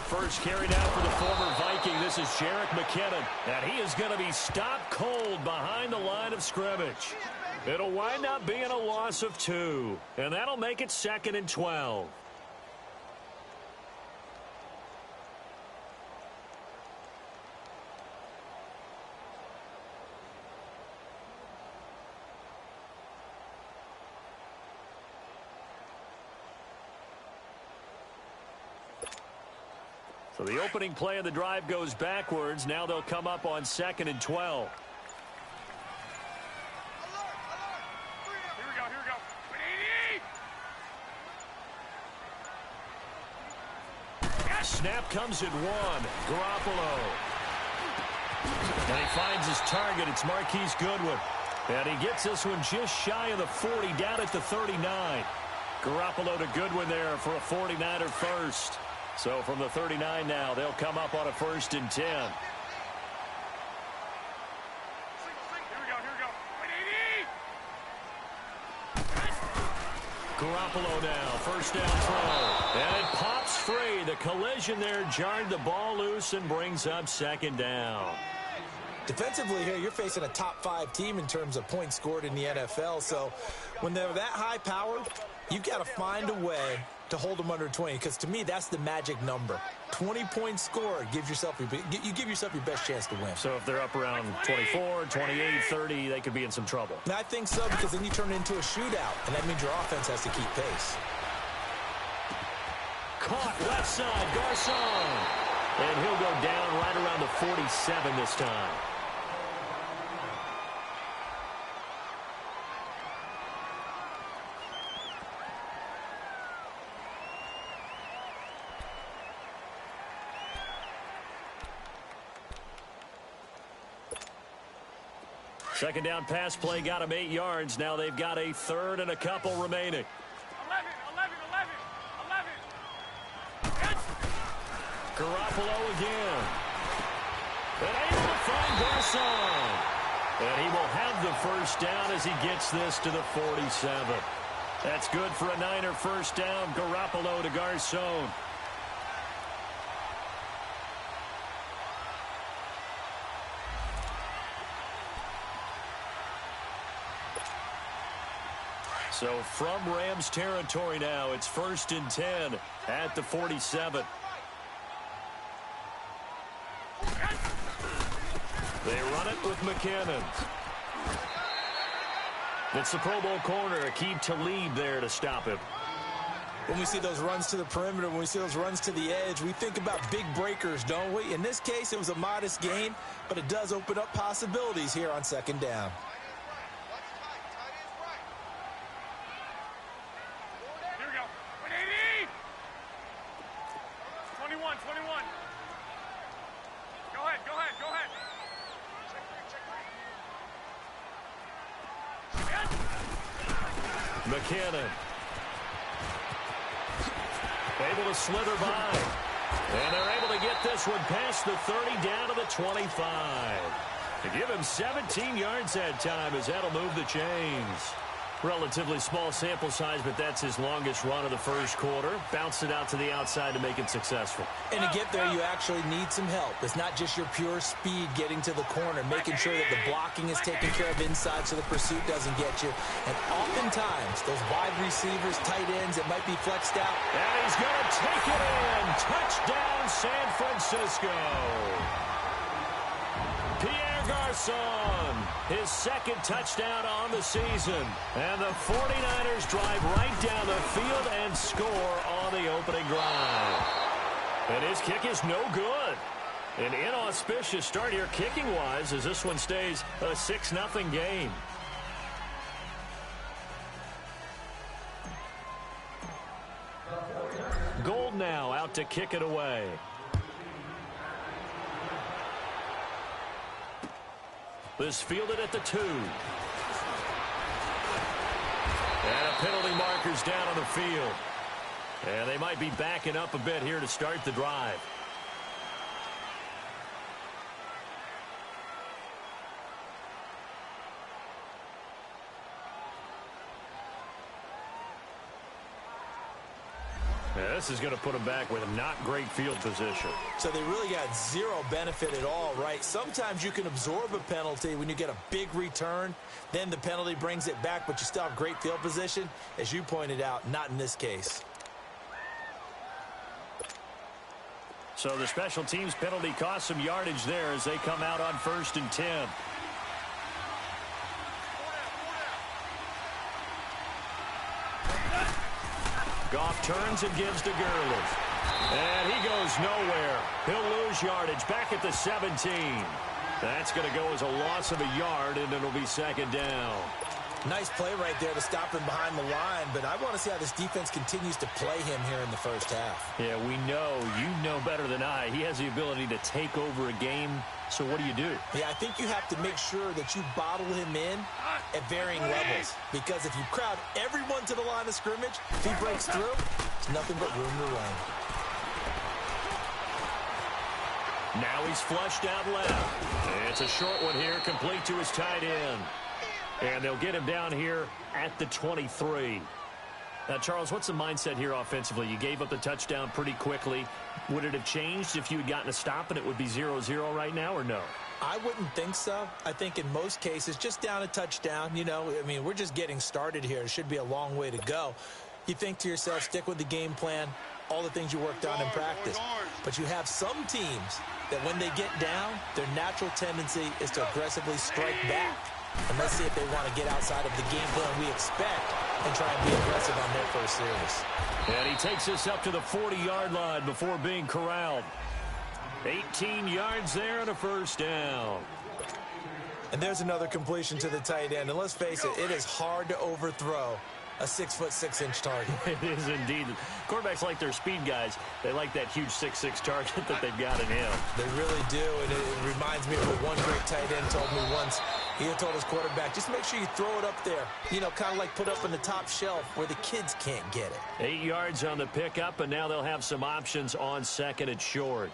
first carry now for the former Viking. This is Jerick McKinnon, and he is going to be stopped cold behind the line of scrimmage. It'll wind up being a loss of 2, and that'll make it 2nd and 12. So the opening play of the drive goes backwards. Now they'll come up on 2nd and 12. Snap comes at 1. Garoppolo. And he finds his target. It's Marquise Goodwin. And he gets this one just shy of the 40, down at the 39. Garoppolo to Goodwin there for a 49er first. So from the 39 now, they'll come up on a 1st and 10. Here we go. Garoppolo now, first down throw. And it pops free. The collision there jarred the ball loose and brings up 2nd down. Defensively here, you're facing a top 5 team in terms of points scored in the NFL. So when they're that high powered, you've got to find a way to hold them under 20, because to me, that's the magic number. 20 points scored, you give yourself your best chance to win. So if they're up around 24, 28, 30, they could be in some trouble. And I think so, because then you turn it into a shootout, and that means your offense has to keep pace. Caught left side, Garcon. And he'll go down right around the 47 this time. Second down pass play got him 8 yards. Now they've got a 3rd and a couple remaining. 11. Garoppolo again. And able to find Garcon. And he will have the first down as he gets this to the 47. That's good for a Niner first down. Garoppolo to Garcon. So from Rams territory now, it's 1st and 10 at the 47. They run it with McKinnon. It's the Pro Bowl corner, Aqib Talib there to stop him. When we see those runs to the perimeter, when we see those runs to the edge, we think about big breakers, don't we? In this case, it was a modest gain, but it does open up possibilities here on 2nd down. McKinnon. Able to slither by. And they're able to get this one past the 30 down to the 25. To give him 17 yards that time as that'll move the chains. Relatively small sample size, but that's his longest run of the first quarter. Bounced it out to the outside to make it successful. And to get there, you actually need some help. It's not just your pure speed getting to the corner, making sure that the blocking is taken care of inside so the pursuit doesn't get you. And oftentimes, those wide receivers, tight ends that might be flexed out. And he's going to take it in. Touchdown, San Francisco. Garcon, his 2nd touchdown on the season. And the 49ers drive right down the field and score on the opening drive. And his kick is no good. An inauspicious start here kicking-wise as this one stays a 6-0 game. Gold now out to kick it away. This fielded at the 2. And a penalty marker's down on the field. And they might be backing up a bit here to start the drive. This is going to put them back with a not great field position. So they really got zero benefit at all, right? Sometimes you can absorb a penalty when you get a big return. Then the penalty brings it back, but you still have great field position. As you pointed out, not in this case. So the special teams penalty cost some yardage there as they come out on 1st and 10. Goff turns and gives to Gurley. And he goes nowhere. He'll lose yardage back at the 17. That's going to go as a loss of a yard, and it'll be 2nd down. Nice play right there to stop him behind the line, but I want to see how this defense continues to play him here in the first half. Yeah, we know. You know better than I. He has the ability to take over a game. So what do you do? Yeah, I think you have to make sure that you bottle him in at varying levels. Because if you crowd everyone to the line of scrimmage, if he breaks through, it's nothing but room to run. Now he's flushed out left. It's a short one here, complete to his tight end. And they'll get him down here at the 23. Now, Charles, what's the mindset here offensively? You gave up the touchdown pretty quickly. Would it have changed if you had gotten a stop and it would be 0-0 right now, or no? I wouldn't think so. I think in most cases, just down a touchdown, you know, I mean, we're just getting started here. It should be a long way to go. You think to yourself, stick with the game plan, all the things you worked on in practice. But you have some teams that when they get down, their natural tendency is to aggressively strike back. And let's see if they want to get outside of the game plan we expect and try and be aggressive on their first series. And he takes us up to the 40-yard line before being corralled. 18 yards there and a 1st down. And there's another completion to the tight end. And let's face it, it is hard to overthrow a 6'6" target. It is indeed. Quarterbacks like their speed guys. They like that huge 6'6" target that they've got in him. They really do, and it reminds me of what one great tight end told me once. He had told his quarterback, just make sure you throw it up there. You know, kind of like put up in the top shelf where the kids can't get it. 8 yards on the pickup, and now they'll have some options on 2nd and short.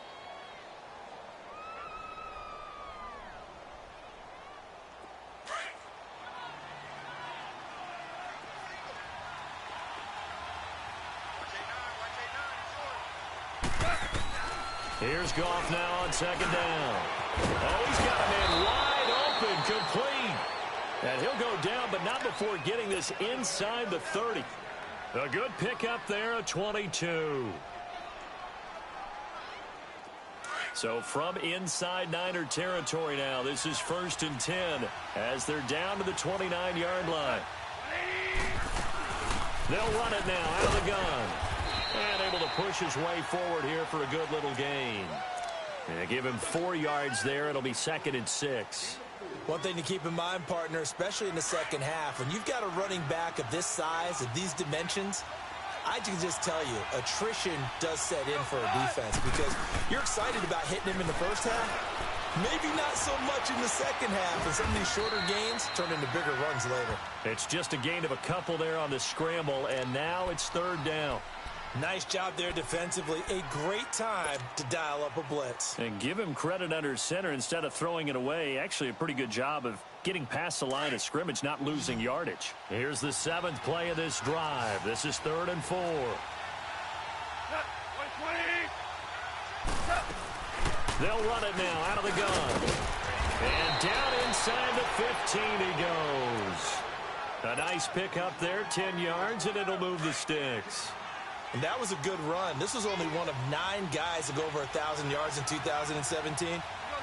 Here's Goff now on 2nd down. Oh, he's got a man wide open, complete. And he'll go down, but not before getting this inside the 30. A good pickup there, a 22. So from inside Niner territory now, this is 1st and 10 as they're down to the 29-yard line. They'll run it now out of the gun. And able to push his way forward here for a good little gain. And give him 4 yards there. It'll be 2nd and 6. One thing to keep in mind, partner, especially in the second half, when you've got a running back of this size, of these dimensions, I can just tell you, attrition does set in for a defense because you're excited about hitting him in the first half. Maybe not so much in the second half, and some of these shorter gains turn into bigger runs later. It's just a gain of a couple there on the scramble, and now it's 3rd down. Nice job there defensively. A great time to dial up a blitz. And give him credit under center instead of throwing it away. Actually, a pretty good job of getting past the line of scrimmage, not losing yardage. Here's the 7th play of this drive. This is 3rd and 4. They'll run it now out of the gun. And down inside the 15 he goes. A nice pick up there, 10 yards, and it'll move the sticks. And that was a good run. This was only one of 9 guys to go over 1,000 yards in 2017.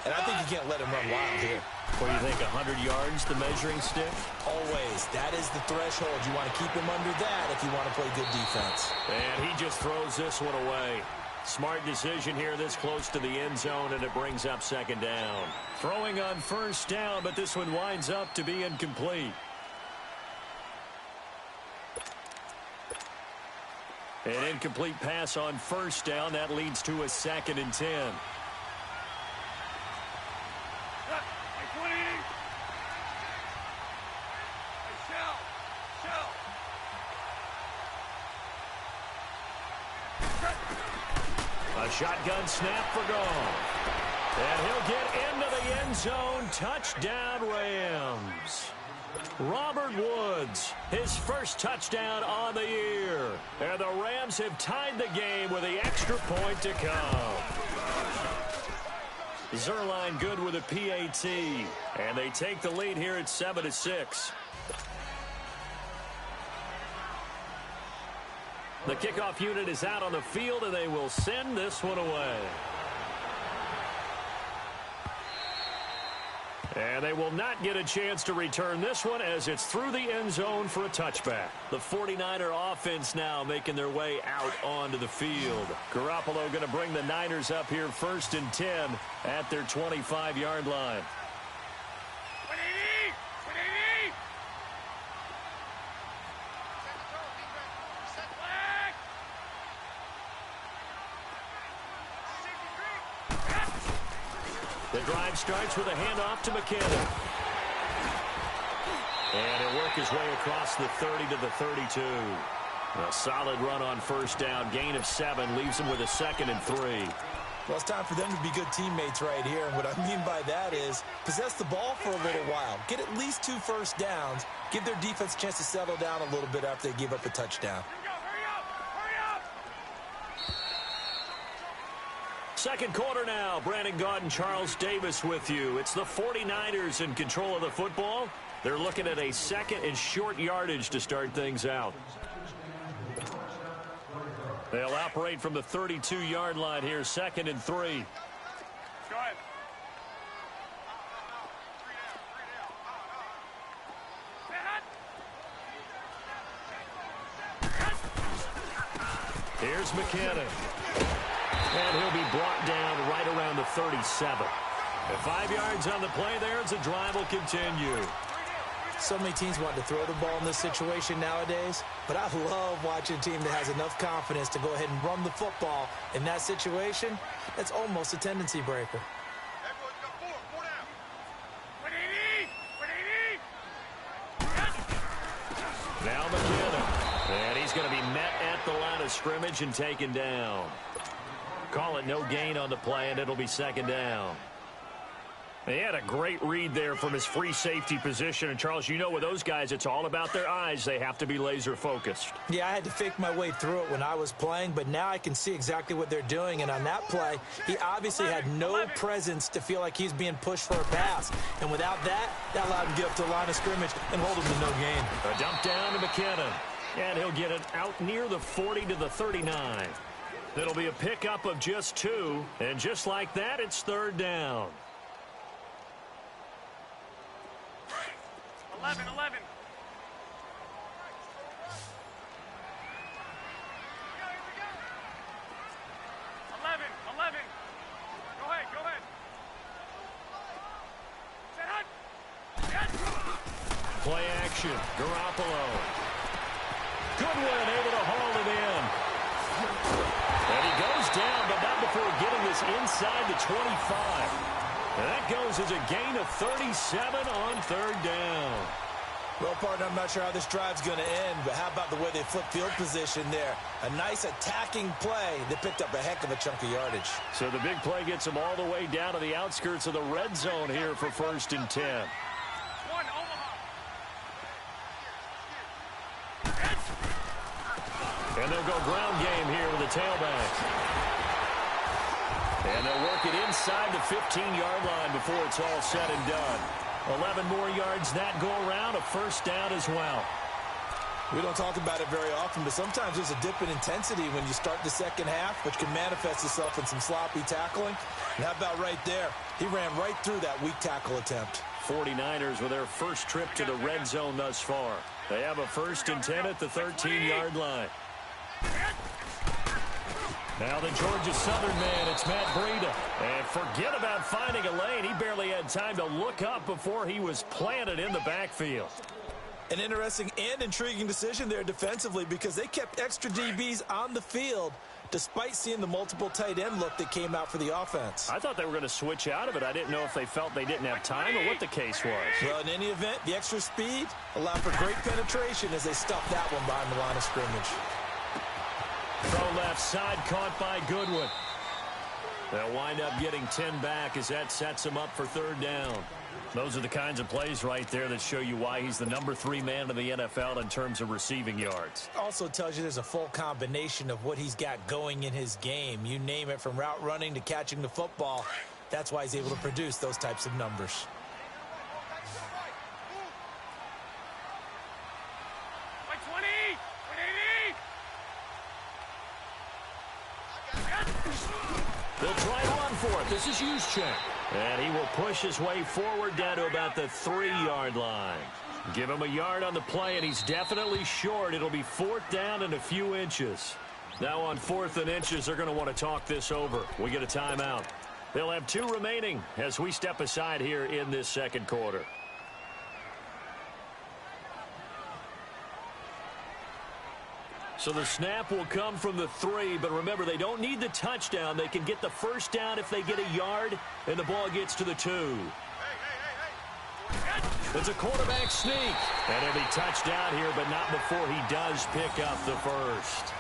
And I think you can't let him run wild here. What do you think, 100 yards, the measuring stick? Always. That is the threshold. You want to keep him under that if you want to play good defense. And he just throws this one away. Smart decision here this close to the end zone, and it brings up 2nd down. Throwing on 1st down, but this one winds up to be incomplete. An incomplete pass on 1st down. That leads to a 2nd and 10. A shotgun snap for Goff. And he'll get into the end zone. Touchdown, Rams. Robert Woods, his first touchdown on the year. And the Rams have tied the game with the extra point to come. Zerline good with a PAT. And they take the lead here at 7-6. The kickoff unit is out on the field, and they will send this one away. And they will not get a chance to return this one as it's through the end zone for a touchback. The 49er offense now making their way out onto the field. Garoppolo going to bring the Niners up here 1st and 10 at their 25-yard line. The drive starts with a handoff to McKinnon. And he'll work his way across the 30 to the 32. A solid run on 1st down. Gain of 7 leaves him with a 2nd and 3. Well, it's time for them to be good teammates right here. And what I mean by that is possess the ball for a little while. Get at least 2 first downs. Give their defense a chance to settle down a little bit after they give up a touchdown. Second quarter now. Brandon Gaudin, Charles Davis with you. It's the 49ers in control of the football. They're looking at a 2nd and short yardage to start things out. They'll operate from the 32-yard line here, 2nd and 3. Go ahead. Here's McKinnon. And he'll be brought down right around the 37. And 5 yards on the play there as the drive will continue. So many teams want to throw the ball in this situation nowadays, but I love watching a team that has enough confidence to go ahead and run the football. In that situation, that's almost a tendency breaker. Now McKinnon. And he's going to be met at the line of scrimmage and taken down. Call it no gain on the play, and it'll be 2nd down. He had a great read there from his free safety position. And, Charles, you know with those guys, it's all about their eyes. They have to be laser-focused. Yeah, I had to fake my way through it when I was playing, but now I can see exactly what they're doing. And on that play, he obviously had no presence to feel like he's being pushed for a pass. And without that, that allowed him to get up to the line of scrimmage and hold him to no gain. A dump down to McKinnon. And he'll get it out near the 40 to the 39. It'll be a pickup of just 2. And just like that, it's 3rd down. 11. 11. Go ahead. Set up. Yes. Play action. Garoppolo. Goodwin able to haul it in. And he goes down, but not before getting this inside the 25. And that goes as a gain of 37 on 3rd down. Well, partner, I'm not sure how this drive's going to end, but how about the way they flip field position there? A nice attacking play. They picked up a heck of a chunk of yardage. So the big play gets them all the way down to the outskirts of the red zone here for 1st and 10. One, Omaha. And they'll go ground game here with the tailback. And they'll work it inside the 15-yard line before it's all said and done. 11 more yards that go around, a 1st down as well. We don't talk about it very often, but sometimes there's a dip in intensity when you start the second half, which can manifest itself in some sloppy tackling. And how about right there? He ran right through that weak tackle attempt. 49ers with their first trip to the red zone thus far. They have a 1st and 10 at the 13-yard line. Now the Georgia Southern man, it's Matt Breida. And forget about finding a lane. He barely had time to look up before he was planted in the backfield. An interesting and intriguing decision there defensively because they kept extra DBs on the field despite seeing the multiple tight end look that came out for the offense. I thought they were going to switch out of it. I didn't know if they felt they didn't have time or what the case was. Well, in any event, the extra speed allowed for great penetration as they stuffed that one behind the line of scrimmage. Throw left side, caught by Goodwin. They'll wind up getting 10 back as that sets them up for third down. Those are the kinds of plays right there that show you why he's the number 3 man in the NFL in terms of receiving yards. Also tells you there's a full combination of what he's got going in his game. You name it, from route running to catching the football. That's why he's able to produce those types of numbers. Like 20! 180! They'll try to run for it. This is Juszczyk. And he will push his way forward down to about the 3-yard line. Give him a yard on the play, and he's definitely short. It'll be 4th down and a few inches. Now on 4th and inches, they're going to want to talk this over. We get a timeout. They'll have 2 remaining as we step aside here in this second quarter. So the snap will come from the 3, but remember, they don't need the touchdown. They can get the first down if they get a yard, and the ball gets to the 2. It's a quarterback sneak, and he'll be touched down here, but not before he does pick up the first.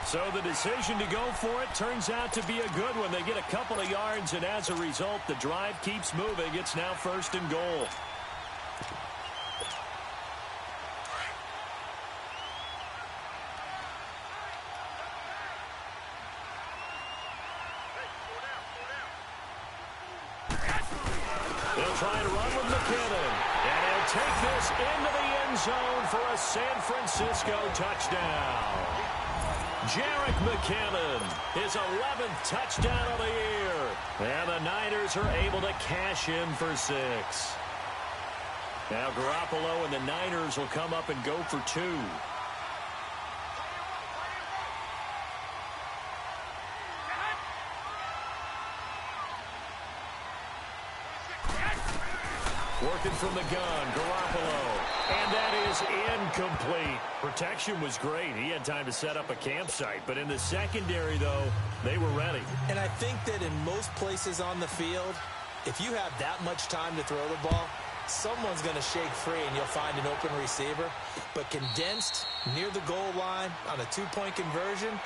So the decision to go for it turns out to be a good one. They get a couple of yards, and as a result, the drive keeps moving. It's now 1st and goal. They'll try to run with McKinnon, and he'll take this into the end zone for a San Francisco touchdown. Jerick McKinnon, his 11th touchdown of the year. And the Niners are able to cash in for 6. Now Garoppolo and the Niners will come up and go for 2. Working from the gun, Garoppolo. And that is incomplete. Protection was great. He had time to set up a campsite. But in the secondary, though, they were ready. And I think that in most places on the field, if you have that much time to throw the ball, someone's going to shake free and you'll find an open receiver. But condensed near the goal line on a 2-point conversion,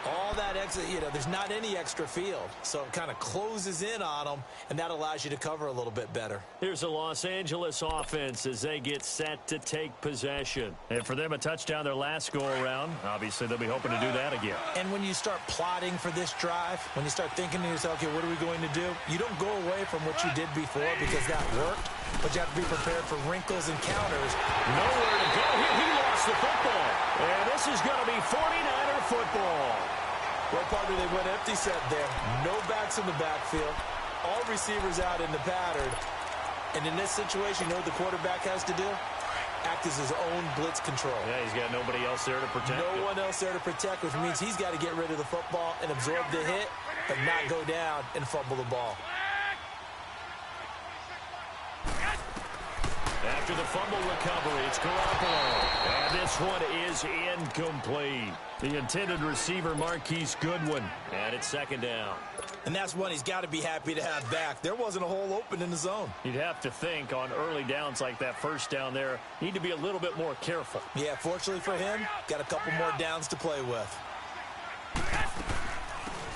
all that extra, there's not any extra field. So it kind of closes in on them, and that allows you to cover a little bit better. Here's a Los Angeles offense as they get set to take possession. And for them, a touchdown their last go-around. Obviously, they'll be hoping to do that again. And when you start plotting for this drive, when you start thinking to yourself, okay, what are we going to do? You don't go away from what you did before because that worked, but you have to be prepared for wrinkles and counters. Nowhere to go here. He lost the football. And this is going to be 49er football. Well, partner, they went empty set there. No backs in the backfield. All receivers out in the pattern. And in this situation, you know what the quarterback has to do? Act as his own blitz control. Yeah, he's got nobody else there to protect him. No one else there to protect, which means he's got to get rid of the football and absorb the hit, but not go down and fumble the ball. After the fumble recovery, it's Garoppolo. And this one is incomplete. The intended receiver, Marquise Goodwin. And it's 2nd down. And that's one he's got to be happy to have back. There wasn't a hole open in the zone. You'd have to think on early downs like that first down there, need to be a little bit more careful. Yeah, fortunately for him, got a couple more downs to play with.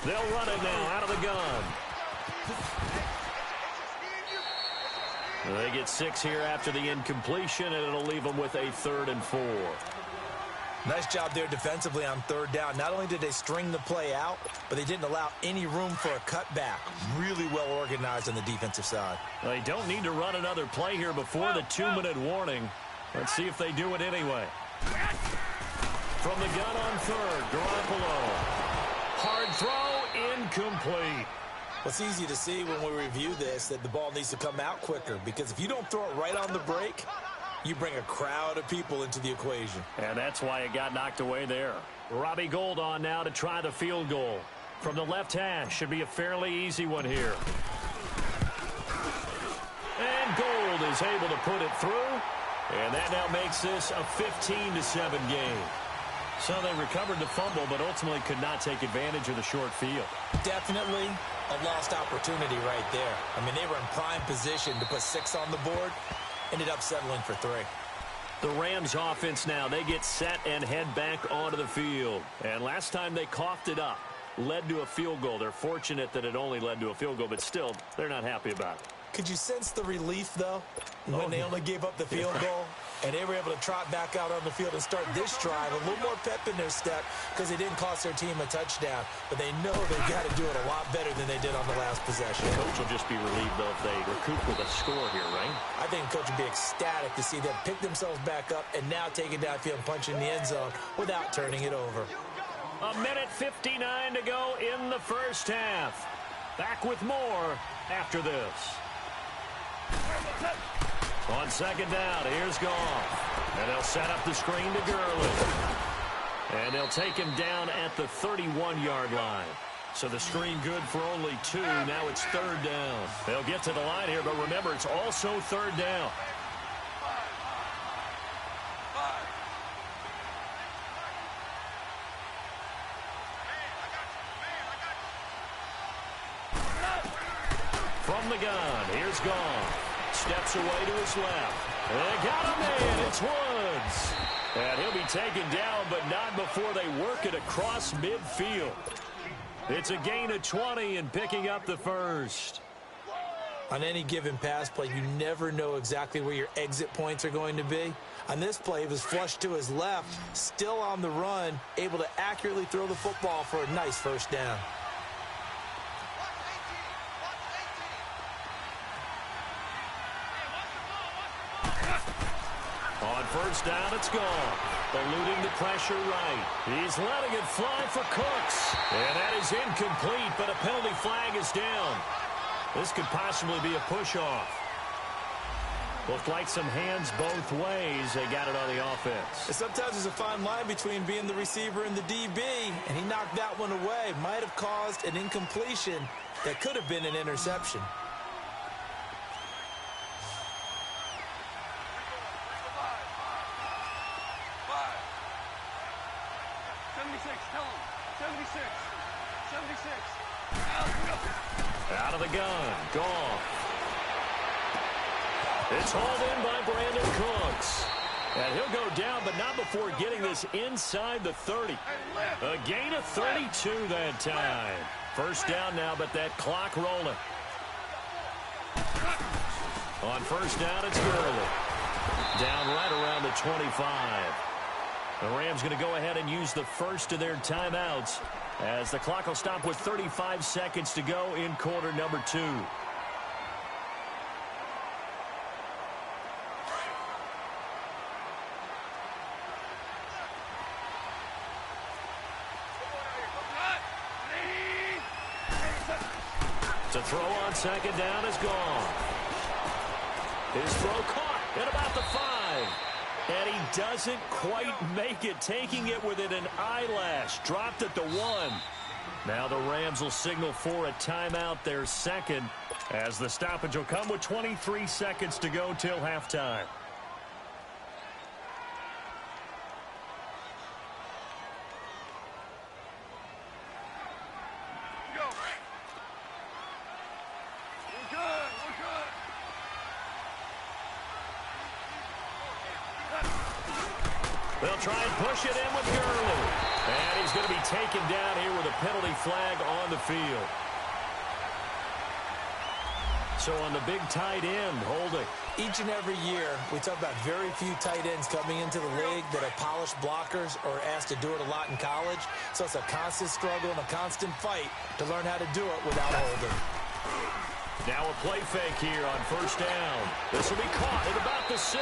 They'll run it now out of the gun. They get 6 here after the incompletion, and it'll leave them with a 3rd and 4. Nice job there defensively on 3rd down. Not only did they string the play out, but they didn't allow any room for a cutback. Really well organized on the defensive side. They don't need to run another play here before the 2-minute warning. Let's see if they do it anyway. From the gun on 3rd, Garoppolo. Hard throw, incomplete. Well, it's easy to see when we review this that the ball needs to come out quicker, because if you don't throw it right on the break, you bring a crowd of people into the equation. And that's why it got knocked away there. Robbie Gould on now to try the field goal. From the left hash, should be a fairly easy one here. And Gould is able to put it through. And that now makes this a 15-7 game. So they recovered the fumble, but ultimately could not take advantage of the short field. Definitely a lost opportunity right there. I mean, they were in prime position to put 6 on the board. Ended up settling for 3. The Rams offense now, they get set and head back onto the field. And last time they coughed it up. led to a field goal. They're fortunate that it only led to a field goal, but still, they're not happy about it. Could you sense the relief, though, when they only gave up the field goal and they were able to trot back out on the field and start this drive, a little more pep in their step because they didn't cost their team a touchdown, but they know they've got to do it a lot better than they did on the last possession. The coach will just be relieved, though, if they recoup with a score here, right? I think the coach would be ecstatic to see them pick themselves back up and now take it downfield and punch in the end zone without turning it over. A minute 59 to go in the first half. Back with more after this. On second down, here's Goff. And they'll set up the screen to Gurley. And they'll take him down at the 31-yard line. So the screen good for only 2. Now it's third down. They'll get to the line here, but remember, it's also third down. From the gun, here's Goff. Steps away to his left. They got him in. It's Woods. And he'll be taken down, but not before they work it across midfield. It's a gain of 20 and picking up the first. On any given pass play, you never know exactly where your exit points are going to be. On this play, it was flushed to his left, still on the run, able to accurately throw the football for a nice first down. On first down, it's Goff. Eluding the pressure right. He's letting it fly for Cooks. And that is incomplete, but a penalty flag is down. This could possibly be a push-off. Looked like some hands both ways. They got it on the offense. Sometimes there's a fine line between being the receiver and the DB, and he knocked that one away. Might have caused an incompletion that could have been an interception. Out of the gun, Goff. It's hauled in by Brandon Cooks. And he'll go down, but not before getting this inside the 30. A gain of 32 that time. First down now, but that clock rolling. On first down, it's Gurley. Down right around the 25. The Rams going to go ahead and use the first of their timeouts as the clock will stop with 35 seconds to go in quarter number 2. To throw on second down is gone. His throw caught at about the 5. And he doesn't quite make it, taking it within an eyelash. Dropped at the 1. Now the Rams will signal for a timeout, their second, as the stoppage will come with 23 seconds to go till halftime. They'll try and push it in with Gurley. And he's going to be taken down here with a penalty flag on the field. So on the big tight end, holding. Each and every year, we talk about very few tight ends coming into the league that are polished blockers or asked to do it a lot in college. So it's a constant struggle and a constant fight to learn how to do it without holding. Now a play fake here on first down. This will be caught at about the 6.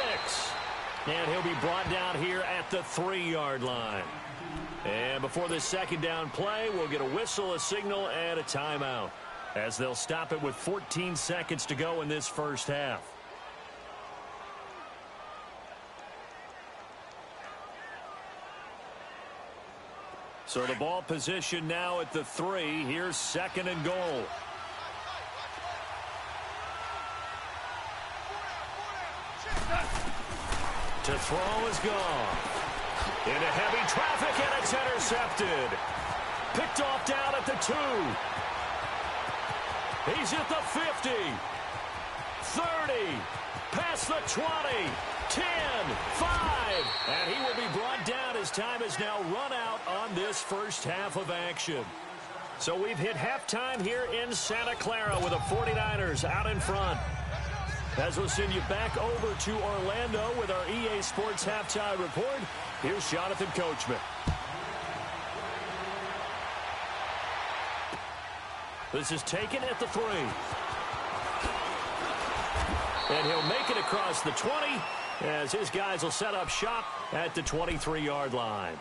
And he'll be brought down here at the 3-yard line. And before this second down play, we'll get a whistle, a signal, and a timeout, as they'll stop it with 14 seconds to go in this first half. So the ball position now at the 3. Here's second and goal. To throw is gone. Into heavy traffic, and it's intercepted. Picked off down at the 2. He's at the 50. 30. Past the 20. 10. 5. And he will be brought down as time has now run out on this first half of action. So we've hit halftime here in Santa Clara with the 49ers out in front. As we'll send you back over to Orlando with our EA Sports Halftime Report, here's Jonathan Coachman. This is taken at the 3. And he'll make it across the 20 as his guys will set up shop at the 23-yard line.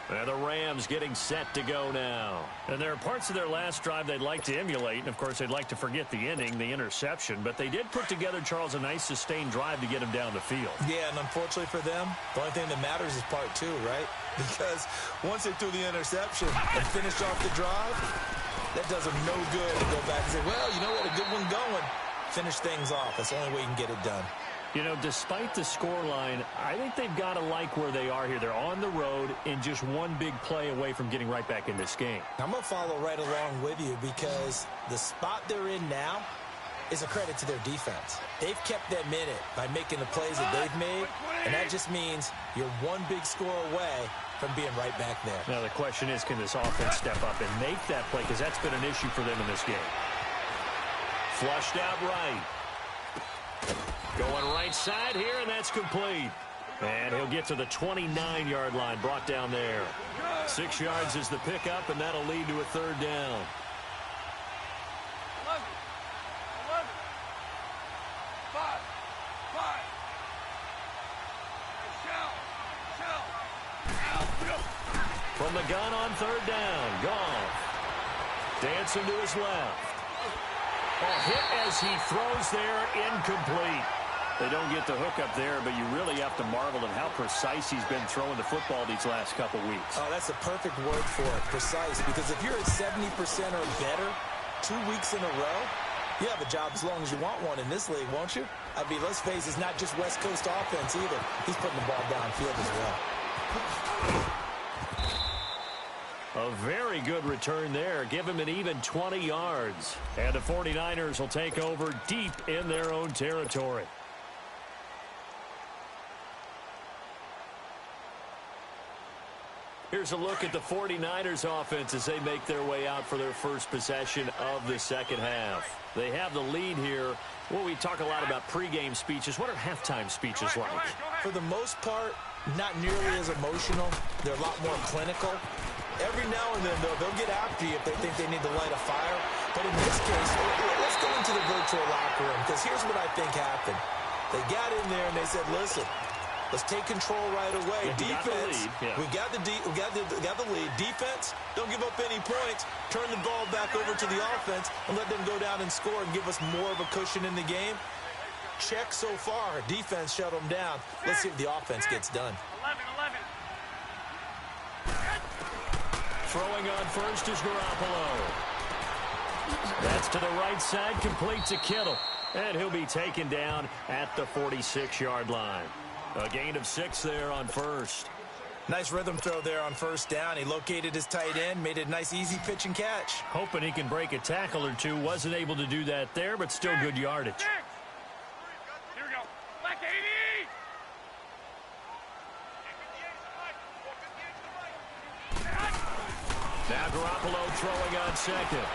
And the Rams getting set to go now. And there are parts of their last drive they'd like to emulate. And, of course, they'd like to forget the ending, the interception. But they did put together, Charles, a nice sustained drive to get him down the field. Yeah, and unfortunately for them, the only thing that matters is part 2, right? Because once they threw the interception and finished off the drive, that does them no good to go back and say, well, you know what, a good one going. Finish things off. That's the only way you can get it done. You know, despite the scoreline, I think they've got to like where they are here. They're on the road and just one big play away from getting right back in this game. I'm going to follow right along with you because the spot they're in now is a credit to their defense. They've kept them in it by making the plays that they've made, and that just means you're one big score away from being right back there. Now, the question is, can this offense step up and make that play? Because that's been an issue for them in this game. Flushed out right. Going right side here, and that's complete. And he'll get to the 29-yard line, brought down there. 6 yards is the pickup, and that'll lead to a 3rd down. 11, 5. From the gun on 3rd down, Goff. Dancing to his left. A hit as he throws there, incomplete. They don't get the hook up there, but you really have to marvel at how precise he's been throwing the football these last couple weeks. Oh, that's a perfect word for it, precise, because if you're at 70% or better 2 weeks in a row, you have a job as long as you want one in this league, won't you? I mean, let's face it, it's not just West Coast offense either. He's putting the ball downfield as well. A very good return there. Give him an even 20 yards. And the 49ers will take over deep in their own territory. Here's a look at the 49ers offense as they make their way out for their first possession of the second half. They have the lead here. Well, we talk a lot about pregame speeches. What are halftime speeches like? For the most part, not nearly as emotional. They're a lot more clinical. Every now and then, though, they'll get after you if they think they need to light a fire. But in this case, let's go into the virtual locker room, because here's what I think happened. They got in there and they said, listen, let's take control right away. Defense, we got the lead. Defense, don't give up any points. Turn the ball back over to the offense and let them go down and score and give us more of a cushion in the game. Check so far. Defense shut them down. Let's see if the offense gets done. 11. Throwing on first is Garoppolo. That's to the right side, complete to Kittle. And he'll be taken down at the 46-yard line. A gain of 6 there on first. Nice rhythm throw there on 1st down. He located his tight end, made it a nice easy pitch and catch. Hoping he can break a tackle or two. Wasn't able to do that there, but still good yardage. Here we go. Black 80. Now Garoppolo throwing on second.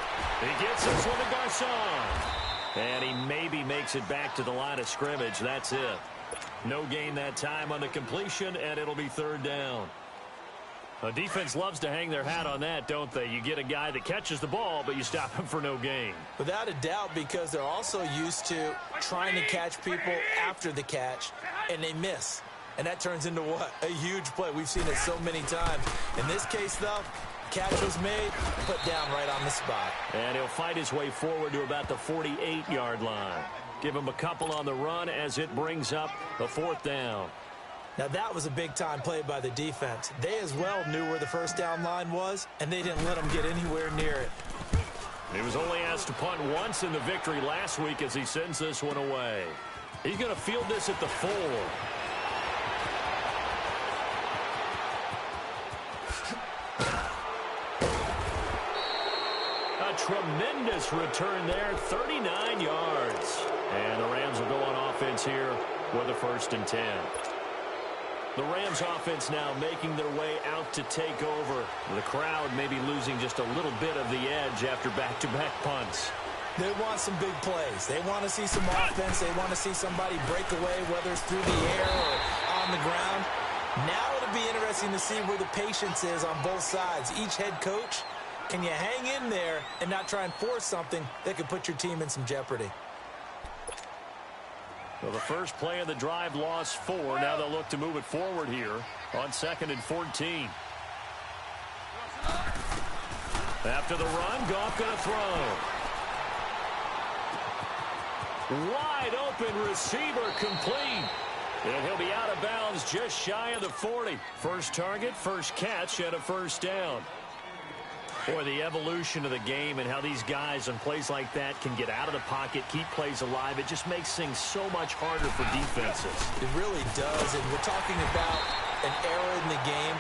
He gets this one to Garcon. And he maybe makes it back to the line of scrimmage. That's it. No gain that time on the completion, and it'll be 3rd down. A defense loves to hang their hat on that, don't they? You get a guy that catches the ball, but you stop him for no gain. Without a doubt, because they're also used to trying to catch people after the catch, and they miss. And that turns into what? A huge play. We've seen it so many times. In this case, though, catch was made, put down right on the spot. And he'll fight his way forward to about the 48-yard line. Give him a couple on the run as it brings up the 4th down. Now, that was a big-time play by the defense. They as well knew where the 1st down line was, and they didn't let him get anywhere near it. He was only asked to punt once in the victory last week as he sends this one away. He's going to field this at the 4. Tremendous return there, 39 yards. And the Rams will go on offense here with a 1st and 10. The Rams offense now making their way out to take over. The crowd may be losing just a little bit of the edge after back-to-back punts. They want some big plays. They want to see some offense. They want to see somebody break away, whether it's through the air or on the ground. Now it'll be interesting to see where the patience is on both sides. Each head coach, can you hang in there and not try and force something that could put your team in some jeopardy? Well, the first play of the drive lost 4. Now they'll look to move it forward here on 2nd and 14. After the run, Goff going to throw. Wide open receiver complete. And he'll be out of bounds just shy of the 40. First target, first catch, and a first down. Boy, the evolution of the game and how these guys on plays like that can get out of the pocket, keep plays alive, it just makes things so much harder for defenses. It really does, and we're talking about an era in the game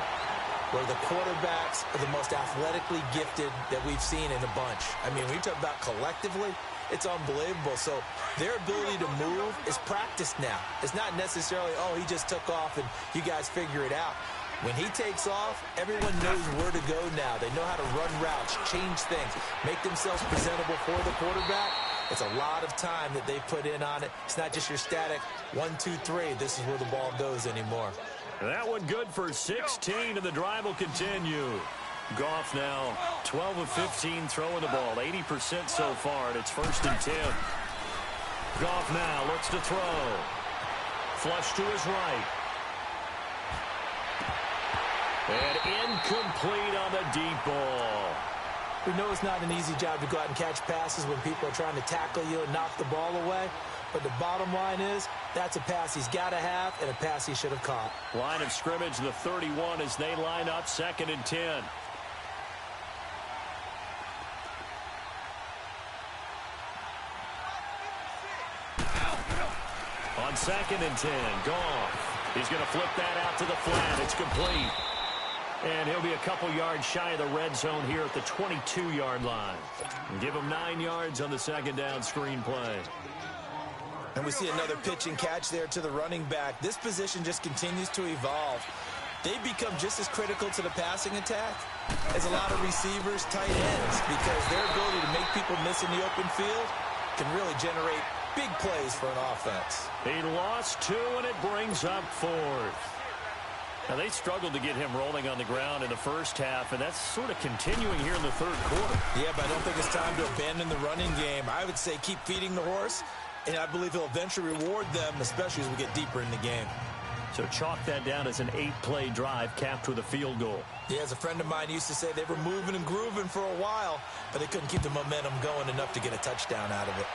where the quarterbacks are the most athletically gifted that we've seen in a bunch. I mean, when you talk about collectively, it's unbelievable. So their ability to move is practiced now. It's not necessarily, oh, he just took off and you guys figure it out. When he takes off, everyone knows where to go now. They know how to run routes, change things, make themselves presentable for the quarterback. It's a lot of time that they put in on it. It's not just your static 1, 2, 3. This is where the ball goes anymore. That one good for 16, and the drive will continue. Goff now 12 of 15 throwing the ball, 80% so far, and it's 1st and 10. Goff now looks to throw. Flush to his right. And incomplete on the deep ball. We know it's not an easy job to go out and catch passes when people are trying to tackle you and knock the ball away. But the bottom line is, that's a pass he's got to have and a pass he should have caught. Line of scrimmage, the 31 as they line up 2nd and 10. On 2nd and 10, Goff. He's going to flip that out to the flat. It's complete. And he'll be a couple yards shy of the red zone here at the 22-yard line. And give him 9 yards on the 2nd down screen play. And we see another pitch and catch there to the running back. This position just continues to evolve. They become just as critical to the passing attack as a lot of receivers, tight ends, because their ability to make people miss in the open field can really generate big plays for an offense. He lost 2, and it brings up 4th. Now, they struggled to get him rolling on the ground in the first half, and that's sort of continuing here in the 3rd quarter. Yeah, but I don't think it's time to abandon the running game. I would say keep feeding the horse, and I believe he'll eventually reward them, especially as we get deeper in the game. So chalk that down as an 8-play drive capped with a field goal. Yeah, as a friend of mine used to say, they were moving and grooving for a while, but they couldn't keep the momentum going enough to get a touchdown out of it.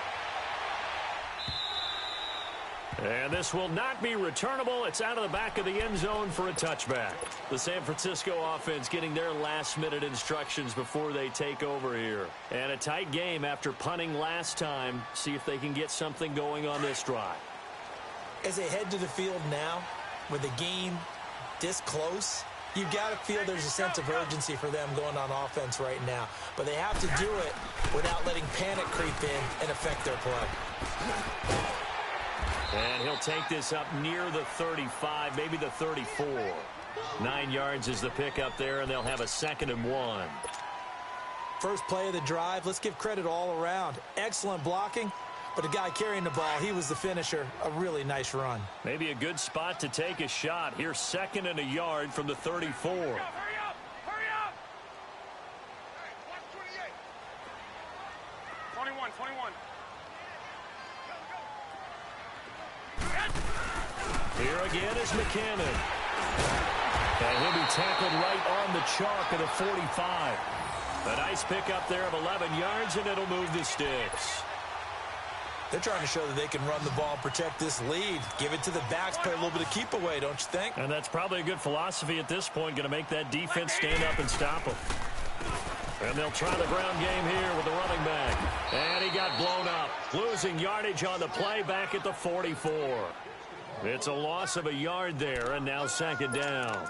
And this will not be returnable. It's out of the back of the end zone for a touchback. The San Francisco offense getting their last-minute instructions before they take over here. And a tight game after punting last time. See if they can get something going on this drive. As they head to the field now, with the game this close, you've got to feel there's a sense of urgency for them going on offense right now. But they have to do it without letting panic creep in and affect their play. And he'll take this up near the 35, maybe the 34. 9 yards is the pickup there, and they'll have a 2nd and 1. First play of the drive, let's give credit all around. Excellent blocking, but the guy carrying the ball, he was the finisher. A really nice run. Maybe a good spot to take a shot. Here's 2nd and a yard from the 34. Hurry up! Hurry up! 21. Here again is McCannon. And he'll be tackled right on the chalk at the 45. A nice pickup there of 11 yards, and it'll move the sticks. They're trying to show that they can run the ball and protect this lead. Give it to the backs, play a little bit of keep away, don't you think? And that's probably a good philosophy at this point, going to make that defense stand up and stop them. And they'll try the ground game here with the running back. And he got blown up, losing yardage on the play back at the 44. It's a loss of a yard there, and now 2nd down.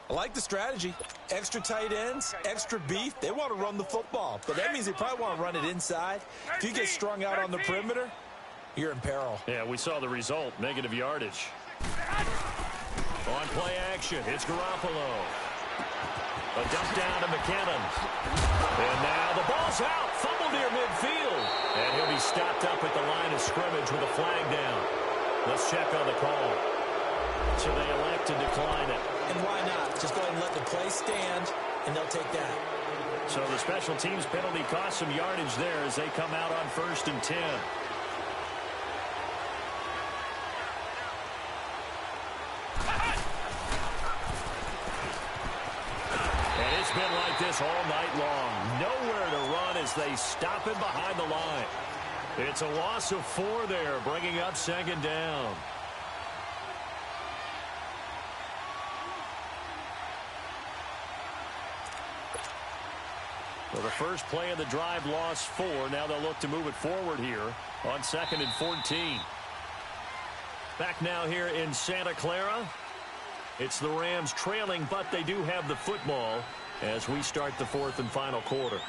I like the strategy. Extra tight ends, extra beef. They want to run the football, but that means they probably want to run it inside. If you get strung out on the perimeter, you're in peril. Yeah, we saw the result, negative yardage. On play action, it's Garoppolo. A dump down to McKinnon. And now the ball's out. Fumble near midfield. And he'll be stopped up at the line of scrimmage with a flag down. Let's check on the call. So they elect to decline it. And why not? Just go ahead and let the play stand, and they'll take that. So the special teams penalty cost some yardage there as they come out on 1st and 10. And it's been like this all night long. Nowhere to run as they stop him behind the line. It's a loss of 4 there, bringing up 2nd down. Well, the first play of the drive lost 4. Now they'll look to move it forward here on 2nd and 14. Back now here in Santa Clara. It's the Rams trailing, but they do have the football as we start the 4th and final quarter.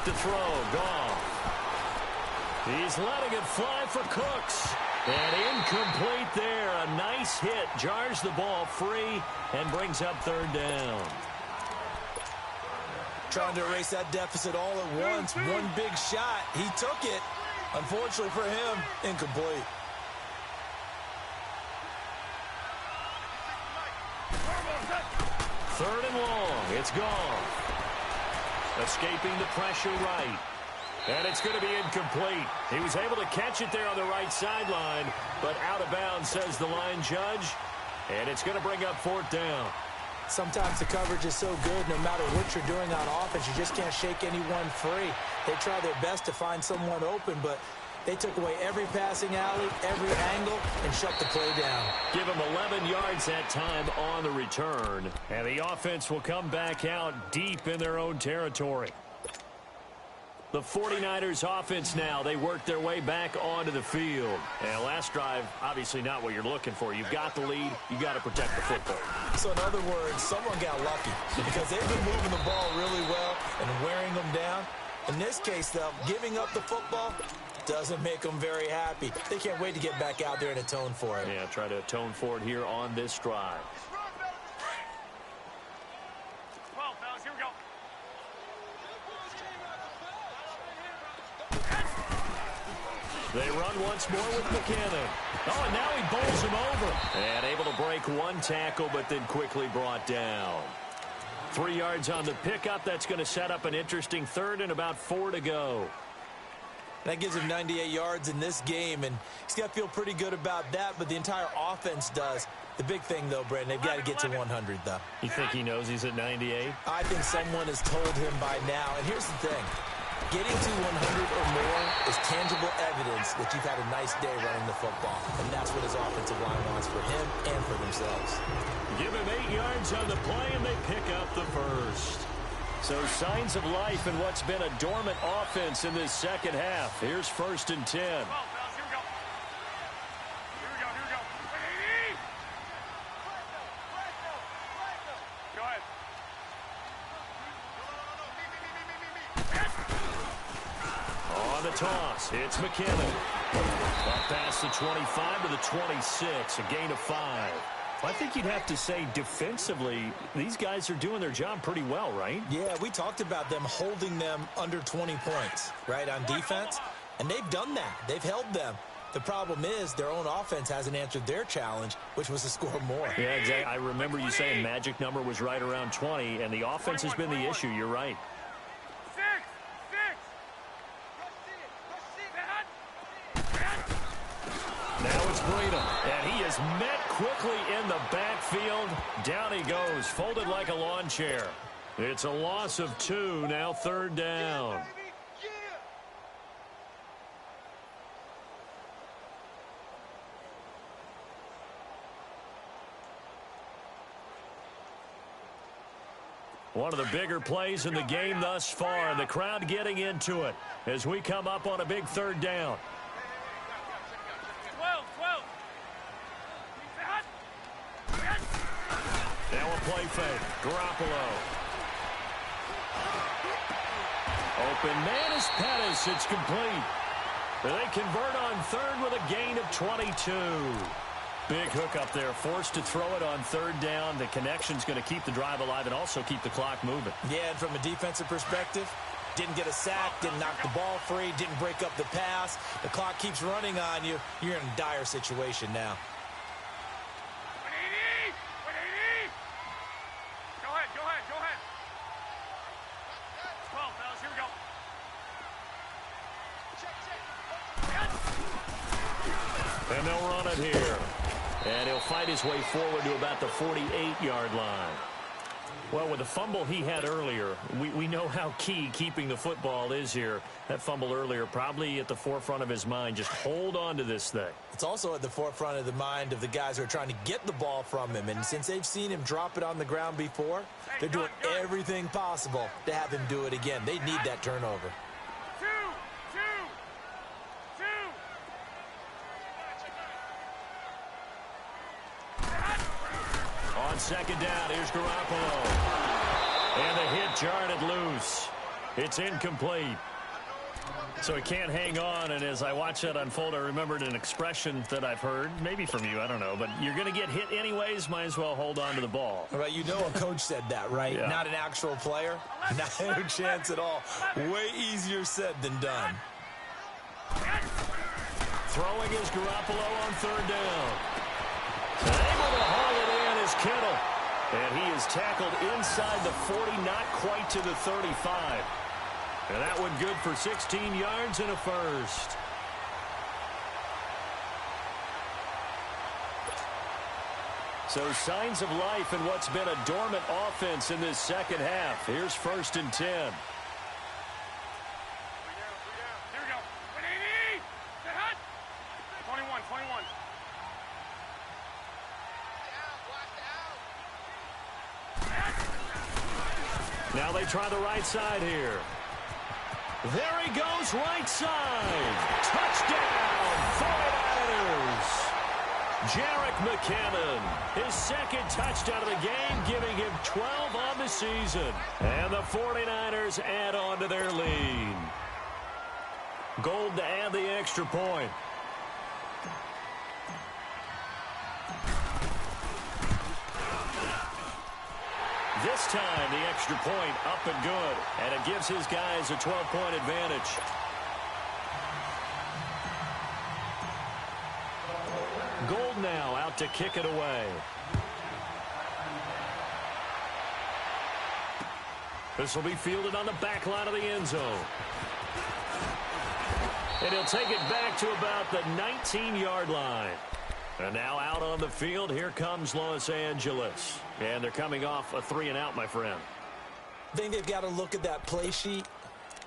To throw, Goff. He's letting it fly for Cooks. And incomplete there. A nice hit. Jars the ball free and brings up 3rd down. Trying to erase that deficit all at once. One big shot. He took it. Unfortunately for him, incomplete. Third and long. It's Goff. Escaping the pressure right. And it's going to be incomplete. He was able to catch it there on the right sideline, but out of bounds, says the line judge. And it's going to bring up 4th down. Sometimes the coverage is so good, no matter what you're doing on offense, you just can't shake anyone free. They try their best to find someone open, but they took away every passing alley, every angle, and shut the play down. Give them 11 yards that time on the return. And the offense will come back out deep in their own territory. The 49ers offense now, they work their way back onto the field. And last drive, obviously not what you're looking for. You've got the lead. You've got to protect the football. So in other words, someone got lucky because they've been moving the ball really well and wearing them down. In this case, though, giving up the football doesn't make them very happy. They can't wait to get back out there and atone for it. Yeah, try to atone for it here on this drive. Well, fellas, here we go. They run once more with McKinnon. Oh, and now he bowls him over. And able to break one tackle, but then quickly brought down. 3 yards on the pickup. That's going to set up an interesting 3rd and about 4 to go. That gives him 98 yards in this game, and he's got to feel pretty good about that, but the entire offense does. The big thing, though, Brandon, they've got to get to 100, though. You think he knows he's at 98? I think someone has told him by now. And here's the thing. Getting to 100 or more is tangible evidence that you've had a nice day running the football. And that's what his offensive line wants for him and for themselves. Give him 8 yards on the play, and they pick up the first. So signs of life in what's been a dormant offense in this second half. Here's 1st and 10. Well, fellas, here we go. Here we go, here we go. Go ahead. On the toss, it's McKinnon. Up past the 25 to the 26, a gain of 5. I think you'd have to say defensively, these guys are doing their job pretty well, right? Yeah, we talked about them holding them under 20 points, right, on defense. And they've done that. They've held them. The problem is their own offense hasn't answered their challenge, which was to score more. Yeah, exactly. I remember you saying magic number was right around 20, and the offense has been the issue. You're right. 6. Now it's Breida, and he is met quickly in the backfield. Down he goes, folded like a lawn chair. It's a loss of 2, now 3rd down. One of the bigger plays in the game thus far, and the crowd getting into it as we come up on a big third down. 12. Now a play fake. Garoppolo. Open man is Pettis. It's complete. They convert on third with a gain of 22. Big hook up there, forced to throw it on third down. The connection's going to keep the drive alive and also keep the clock moving. Yeah, and from a defensive perspective, didn't get a sack, didn't knock the ball free, didn't break up the pass. The clock keeps running on you. You're in a dire situation now. 180. Go ahead. 12, fellas, here we go. And they'll run it here. And he'll fight his way forward to about the 48-yard line. Well, with the fumble he had earlier, we know how key keeping the football is here. That fumble earlier probably at the forefront of his mind. Just hold on to this thing. It's also at the forefront of the mind of the guys who are trying to get the ball from him. And since they've seen him drop it on the ground before, they're doing everything possible to have him do it again. They need that turnover. Two. On second down, here's Garoppolo. And the hit jarred it loose. It's incomplete. So he can't hang on, and as I watch that unfold, I remembered an expression that I've heard, maybe from you, I don't know, but you're going to get hit anyways, might as well hold on to the ball. Right, you know a coach said that, right? Yeah. Not an actual player. Not a chance at all. Way easier said than done. Throwing is Garoppolo on third down. And able to haul it in is Kittle. And he is tackled inside the 40, not quite to the 35. And that one good for 16 yards and a first. So signs of life in what's been a dormant offense in this second half. Here's 1st and 10. Here we go. 180. The hut. 21. Now they try the right side here. There he goes, right side. Touchdown, 49ers. Jarek McKinnon, his second touchdown of the game, giving him 12 on the season. And the 49ers add on to their lead. Gold to add the extra point. This time, the extra point up and good. And it gives his guys a 12-point advantage. Gold now out to kick it away. This will be fielded on the back line of the end zone. And he'll take it back to about the 19-yard line. And now out on the field, here comes Los Angeles. And they're coming off a 3-and-out, my friend. I think they've got to look at that play sheet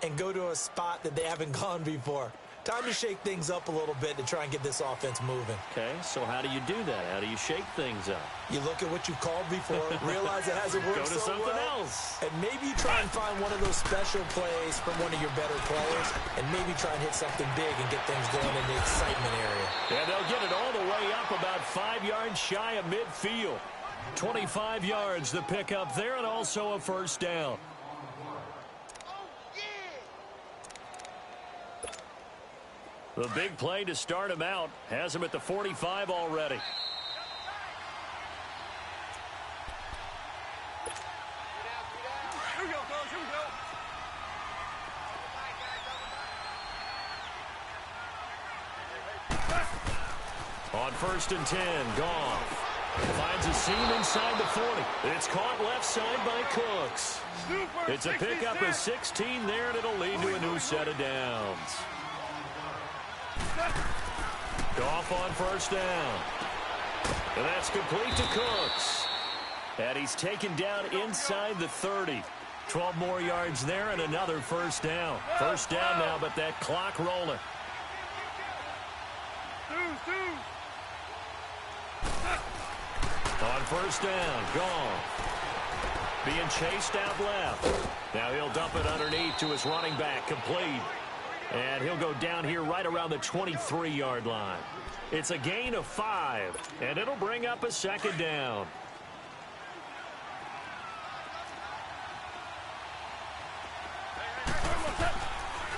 and go to a spot that they haven't gone before. Time to shake things up a little bit to try and get this offense moving. Okay, so how do you do that? How do you shake things up? You look at what you've called before, realize it hasn't worked Go to so something well, else. and maybe try and find one of those special plays from one of your better players, and maybe try and hit something big and get things going in the excitement area. And they'll get it all the way up about 5 yards shy of midfield. 25 yards the pickup there, and also a first down. The big play to start him out has him at the 45 already. Here we go, fellas. Here we go. On 1st and 10, Goff finds a seam inside the 40. It's caught left side by Cooks. It's a pickup of 16 there, and it'll lead to a new set of downs. Goff on 1st down. And that's complete to Cooks. And he's taken down inside the 30. 12 more yards there and another first down. First down now, but that clock rolling. On 1st down, Goff. being chased out left. Now he'll dump it underneath to his running back, complete. And he'll go down here right around the 23-yard line. It's a gain of 5, and it'll bring up a second down.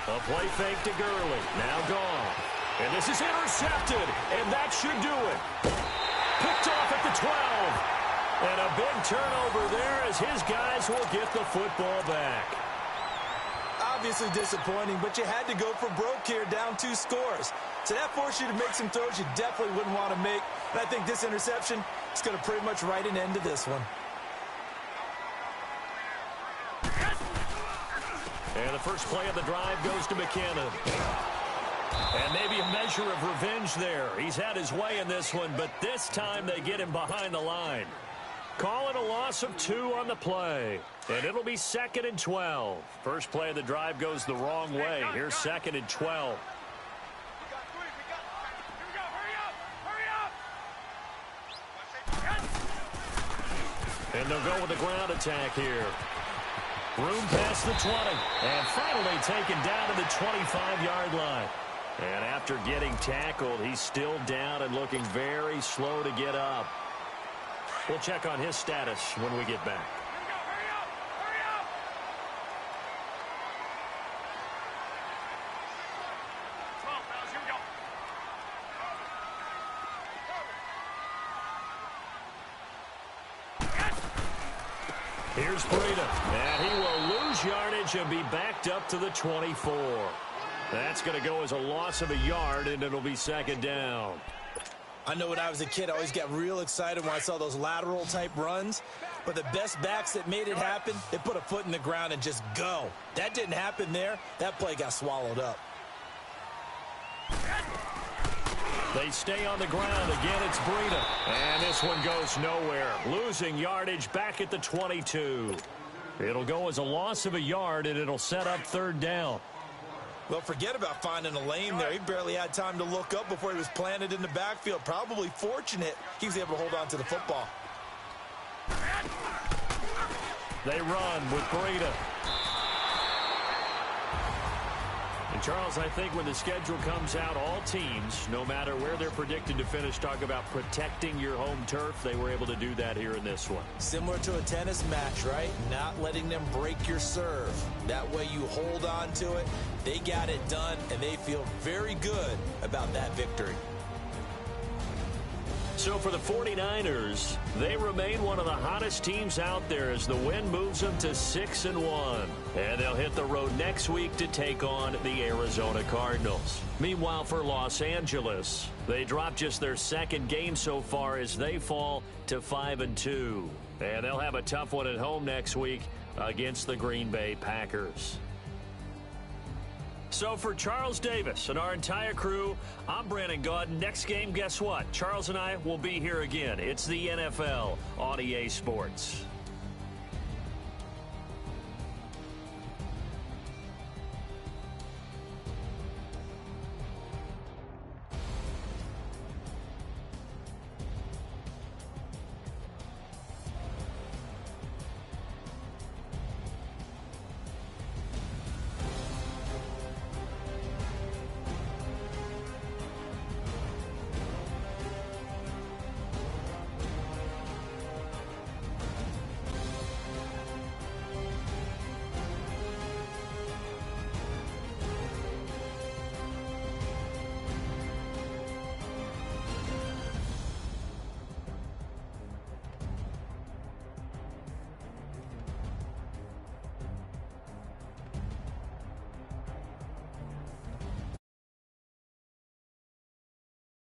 A play fake to Gurley. Now gone. And this is intercepted, and that should do it. Picked off at the 12. And a big turnover there as his guys will get the football back. Obviously disappointing, but you had to go for broke here, down 2 scores. So that forced you to make some throws you definitely wouldn't want to make. And I think this interception is going to pretty much write an end to this one. And the first play of the drive goes to McKinnon. And maybe a measure of revenge there. He's had his way in this one, but this time they get him behind the line. Call it a loss of 2 on the play. And it'll be 2nd and 12. First play of the drive goes the wrong way. Here's 2nd and 12. And they'll go with the ground attack here. Room past the 20. And finally taken down to the 25-yard line. And after getting tackled, he's still down and looking very slow to get up. We'll check on his status when we get back. Here's Breida, and he will lose yardage and be backed up to the 24. That's going to go as a loss of a yard, and it'll be 2nd down. I know when I was a kid, I always got real excited when I saw those lateral-type runs. But the best backs that made it happen, they put a foot in the ground and just go. That didn't happen there. That play got swallowed up. They stay on the ground. Again, it's Breida. And this one goes nowhere. Losing yardage back at the 22. It'll go as a loss of a yard, and it'll set up 3rd down. Well, forget about finding a lane there. He barely had time to look up before he was planted in the backfield. Probably fortunate he was able to hold on to the football. They run with Breida. And Charles, I think when the schedule comes out, all teams, no matter where they're predicted to finish, talk about protecting your home turf. They were able to do that here in this one. Similar to a tennis match, right? Not letting them break your serve. That way you hold on to it. They got it done, and they feel very good about that victory. So for the 49ers, they remain one of the hottest teams out there as the win moves them to 6-1. And they'll hit the road next week to take on the Arizona Cardinals. Meanwhile, for Los Angeles, they dropped just their 2nd game so far as they fall to 5-2. And they'll have a tough one at home next week against the Green Bay Packers. So for Charles Davis and our entire crew, I'm Brandon Gaudin. Next game, guess what? Charles and I will be here again. It's the NFL on EA Sports.